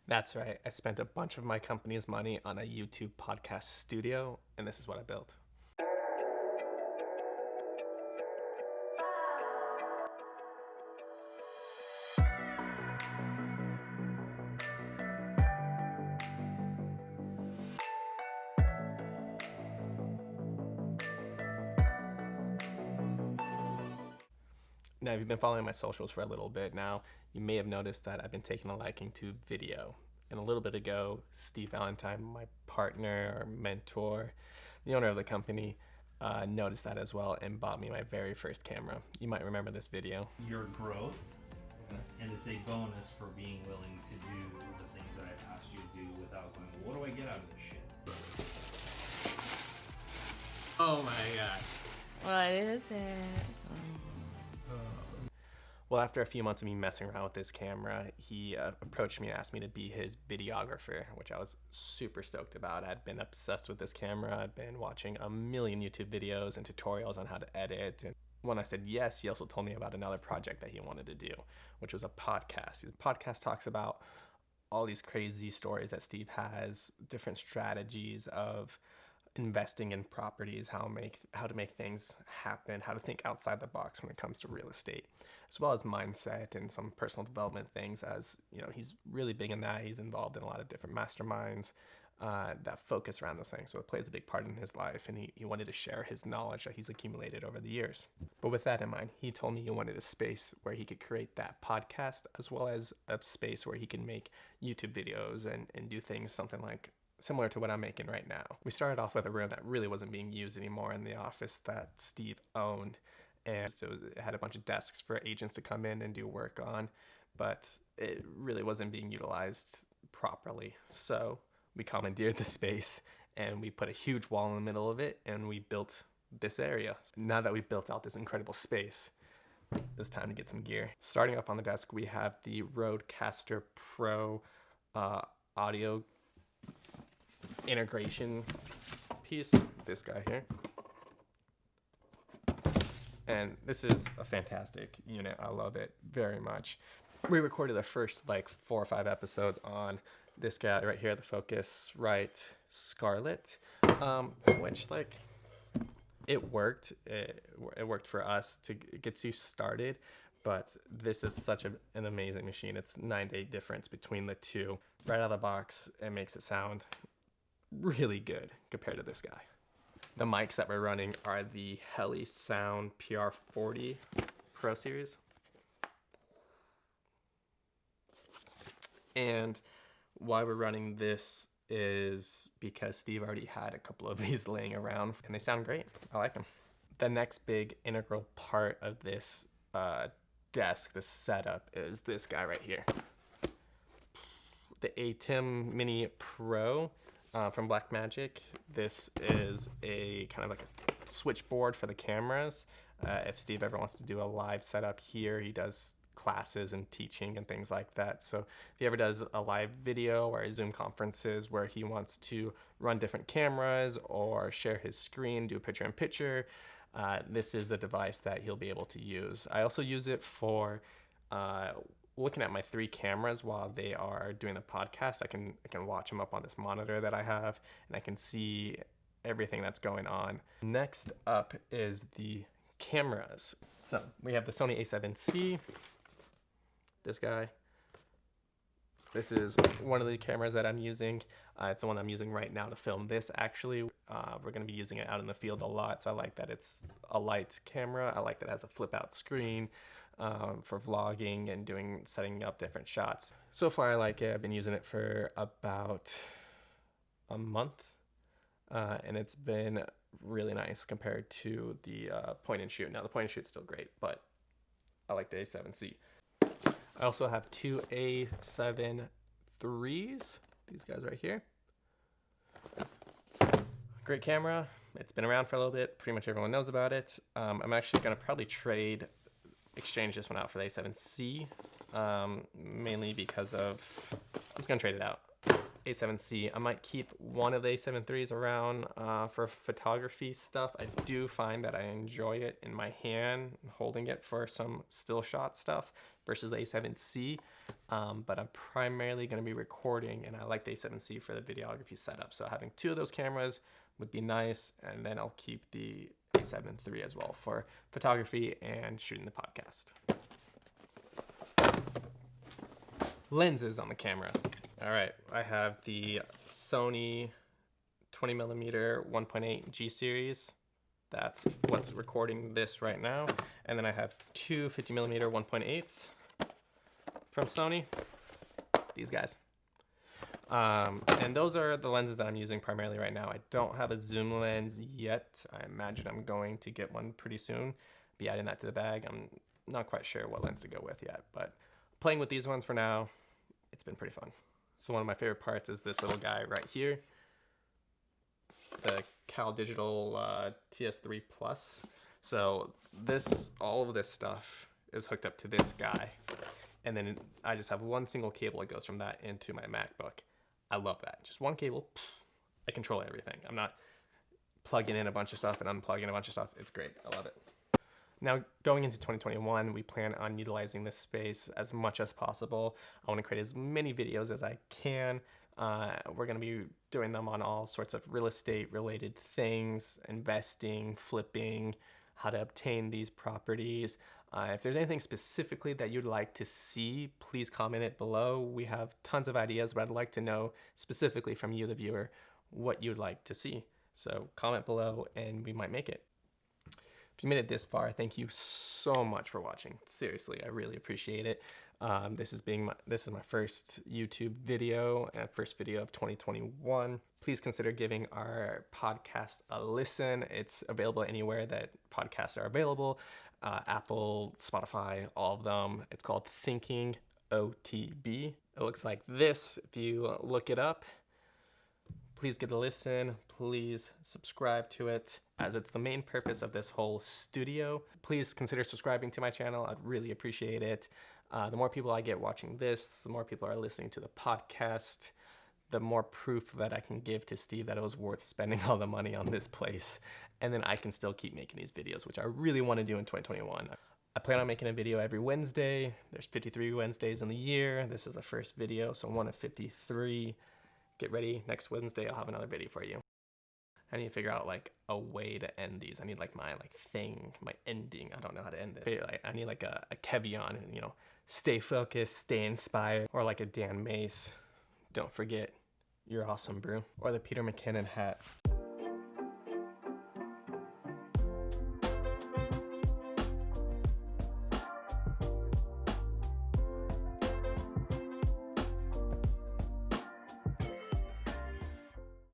That's right. I spent a bunch of my company's money on a YouTube podcast studio, and this is what I built. Now, if you've been following my socials for a little bit now, you may have noticed that I've been taking a liking to video. And a little bit ago, Steve Valentine, my partner or mentor, the owner of the company, noticed that as well and bought me my very first camera. You might remember this video. Your growth, and it's a bonus for being willing to do the things that I've asked you to do without going, what do I get out of this shit? Oh my god. What is it? Well, after a few months of me messing around with this camera, he approached me and asked me to be his videographer, which I was super stoked about. I'd been obsessed with this camera. I'd been watching a million YouTube videos and tutorials on how to edit. And when I said yes, he also told me about another project that he wanted to do, which was a podcast. His podcast talks about all these crazy stories that Steve has, different strategies of investing in properties, how to make things happen, how to think outside the box when it comes to real estate, as well as mindset and some personal development things. As you know, he's really big in that. He's involved in a lot of different masterminds that focus around those things. So it plays a big part in his life, and he wanted to share his knowledge that he's accumulated over the years. But with that in mind, he told me he wanted a space where he could create that podcast, as well as a space where he can make YouTube videos and do things something like similar to what I'm making right now. We started off with a room that really wasn't being used anymore in the office that Steve owned. And so it had a bunch of desks for agents to come in and do work on, but it really wasn't being utilized properly. So we commandeered the space and we put a huge wall in the middle of it and we built this area. Now that we've built out this incredible space, it's time to get some gear. Starting up on the desk, we have the Rodecaster Pro audio integration piece, this guy here. And this is a fantastic unit. I love it very much. We recorded the first 4 or 5 episodes on this guy right here, the Focusrite Scarlett, which it worked. It worked for us to get you started, but this is such an amazing machine. It's 9-day difference between the two. Right out of the box, it makes it sound really good compared to this guy. The mics that we're running are the Heli Sound PR40 Pro Series. And why we're running this is because Steve already had a couple of these laying around and they sound great. I like them. The next big integral part of this desk, this setup, is this guy right here. The ATEM Mini Pro from Blackmagic. This is a kind of like a switchboard for the cameras. If Steve ever wants to do a live setup here, he does classes and teaching and things like that. So if he ever does a live video or Zoom conferences where he wants to run different cameras or share his screen, do a picture-in-picture, this is a device that he'll be able to use. I also use it for looking at my 3 cameras while they are doing the podcast. I can watch them up on this monitor that I have, and I can see everything that's going on. Next up is the cameras. So we have the Sony A7C, this guy. This is one of the cameras that I'm using. It's the one I'm using right now to film this, actually. We're going to be using it out in the field a lot, so I like that it's a light camera. I like that it has a flip-out screen for vlogging and setting up different shots. So far, I like it. I've been using it for about a month, and it's been really nice compared to the point-and-shoot. Now, the point-and-shoot's still great, but I like the A7C. I also have 2 A7 IIIs, these guys right here. Great camera. It's been around for a little bit. Pretty much everyone knows about it. I'm actually going to probably exchange this one out for the A7C, mainly because I'm just going to trade it out. A7C. I might keep one of the A7 IIIs around for photography stuff. I do find that I enjoy it in my hand, holding it for some still shot stuff versus the A7C. But I'm primarily going to be recording, and I like the A7C for the videography setup. So having two of those cameras would be nice, and then I'll keep the A7 III as well for photography and shooting the podcast. Lenses on the cameras. All right, I have the Sony 20mm 1.8 G series. That's what's recording this right now. And then I have two 50mm 1.8s from Sony. These guys. And those are the lenses that I'm using primarily right now. I don't have a zoom lens yet. I imagine I'm going to get one pretty soon. Be adding that to the bag. I'm not quite sure what lens to go with yet, but playing with these ones for now. It's been pretty fun. So one of my favorite parts is this little guy right here, the Cal Digital TS3 Plus. So all of this stuff is hooked up to this guy, and then I just have one single cable that goes from that into my MacBook. I love that. Just one cable. I control everything. I'm not plugging in a bunch of stuff and unplugging a bunch of stuff. It's great. I love it. Now, going into 2021, we plan on utilizing this space as much as possible. I want to create as many videos as I can. We're going to be doing them on all sorts of real estate related things, investing, flipping, how to obtain these properties. If there's anything specifically that you'd like to see, please comment it below. We have tons of ideas, but I'd like to know specifically from you, the viewer, what you'd like to see. So comment below and we might make it. If you made it this far, thank you so much for watching. Seriously, I really appreciate it. This is my first YouTube video and first video of 2021. Please consider giving our podcast a listen. It's available anywhere that podcasts are available. Apple, Spotify, all of them. It's called Thinking OTB. It looks like this if you look it up. Please give it a listen. Please subscribe to it, as it's the main purpose of this whole studio. Please consider subscribing to my channel. I'd really appreciate it. The more people I get watching this, the more people are listening to the podcast, the more proof that I can give to Steve that it was worth spending all the money on this place. And then I can still keep making these videos, which I really want to do in 2021. I plan on making a video every Wednesday. There's 53 Wednesdays in the year. This is the first video, so one of 53. Get ready, next Wednesday I'll have another video for you. I need to figure out like a way to end these. I need like my thing, my ending. I don't know how to end it. I need like a Kevion, and you know, stay focused, stay inspired, or like a Dan Mace. Don't forget, you're awesome, bro. Or the Peter McKinnon hat.